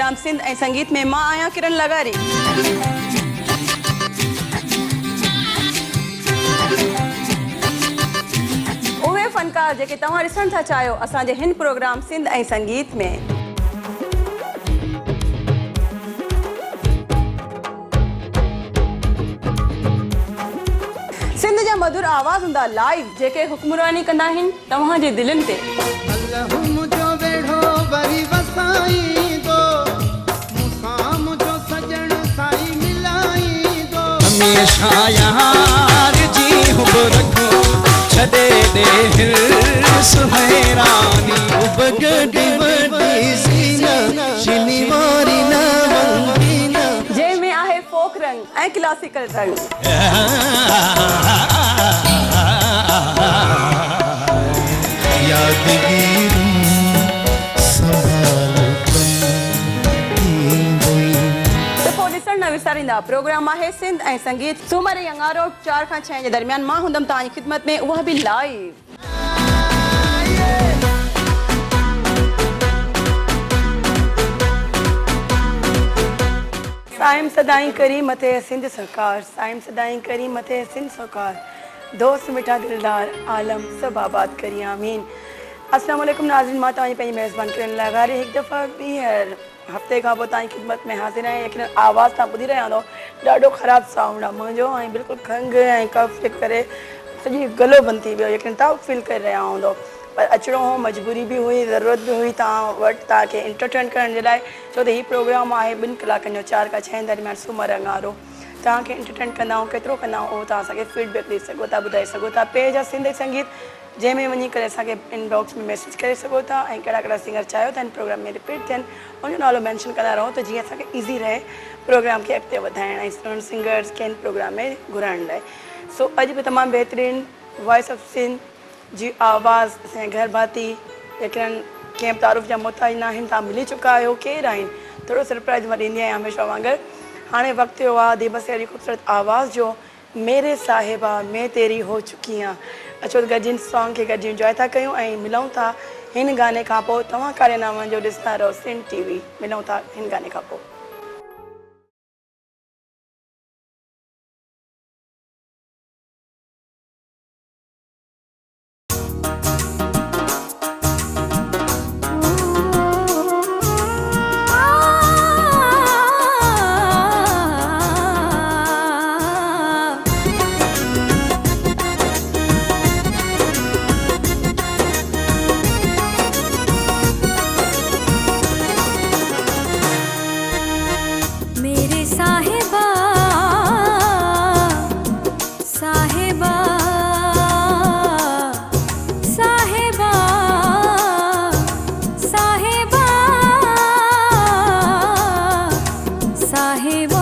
Programme Sindh ऐं संगीत में मां आहियां किरण लगारी। उहे फनकार जेके तव्हां ॾिसण था चाहियो असांजे हिन प्रोग्राम सिंध ऐं संगीत में। सिंध जा मधुर आवाज़ हूंदा लाइव जेके हुक्मरानी कंदा आहिनि तव्हांजे दिलनि ते। हमेशा यार जी हुब रखो छदे दे सुहरानी हुब गडी वडी सीना शिनी मारी ना वंदीना जे में आहे फोक रंग ऐं क्लासिकल रंग। यादगिरी न विसारींदा प्रोग्राम आहे सिंध ऐं संगीत सूमर ऐं अंगारो 4 खां 6 जे दरमियान मां हूंदमि तव्हांजी ख़िदमत में उहा बि लाइव। साइम सदाई करी मथे सिंध सरकार, साइम सदाई करी मथे सिंध सरकार, दोस्त मिठा दिलदार आलम सब आबाद करी आमीन। अस्सलाम वालेकुम नाज़रीन, मां तव्हांजी पंहिंजी मेज़बान किरण लगारी हिकु दफ़ा ॿीहर हफ़्ते खां पोइ तव्हांजी ख़िदमत में हाज़िर आहियां। लेकिन आवाज़ तव्हां ॿुधी रहिया हूंदो, ॾाढो ख़राबु साउंड आहे मुंहिंजो ऐं बिल्कुलु खंघि ऐं कफ जे करे सॼी गलो बंदि थी वियो। लेकिन तव्हां फील करे रहिया हूंदो, पर अचिणो हो, मजबूरी बि हुई, ज़रूरत बि हुई तव्हां वटि तव्हांखे एंटरटेन करण जे लाइ। छो त हीउ प्रोग्राम आहे 2 कलाकनि जो 4 खां 6 दरमियान सूमर अंगारो। तव्हांखे एंटरटेन कंदा आहियूं, केतिरो कंदा आहियूं उहो तव्हां असांखे फीडबैक ॾेई सघो था, ॿुधाए सघो था। पेज आहे सिंध संगीत जंहिंमें वञी करे असांखे इनबॉक्स में मैसेज करे सघो था ऐं कहिड़ा कहिड़ा सिंगर चाहियो था हिन प्रोग्राम में रिपीट थियनि उनजो नालो मैंशन कंदा रहो त जीअं असांखे ईज़ी रहे प्रोग्राम खे अॻिते वधाइण ऐं सुठनि सिंगर्स खे हिन प्रोग्राम में घुराइण लाइ। सो अॼु बि तमामु बहितरीनु वॉइस ऑफ सिंध जी आवाज़ असांजे घर भाती लेकिन कंहिं बि तारीफ़ जा मोहताज न आहिनि, तव्हां मिली चुका आहियो केरु आहिनि, थोरो सरप्राइज़ मां ॾींदी आहियां हमेशह वांगुरु। हाणे वक़्तु थियो आहे दीबस अहिड़ी ख़ूबसूरत आवाज़ जो, मेरे साहिबा मैं तेरी हो चुकी आं। अचो गॾिजी सॉन्ग खे गॾिजी इंजॉय था कयूं ऐं मिलूं था हिन गाने खां पोइ। तव्हां कार्यनामनि जो ॾिसंदा रहो सिंध टीवी। मिलूं था हिन गाने खां पोइ। साहेबा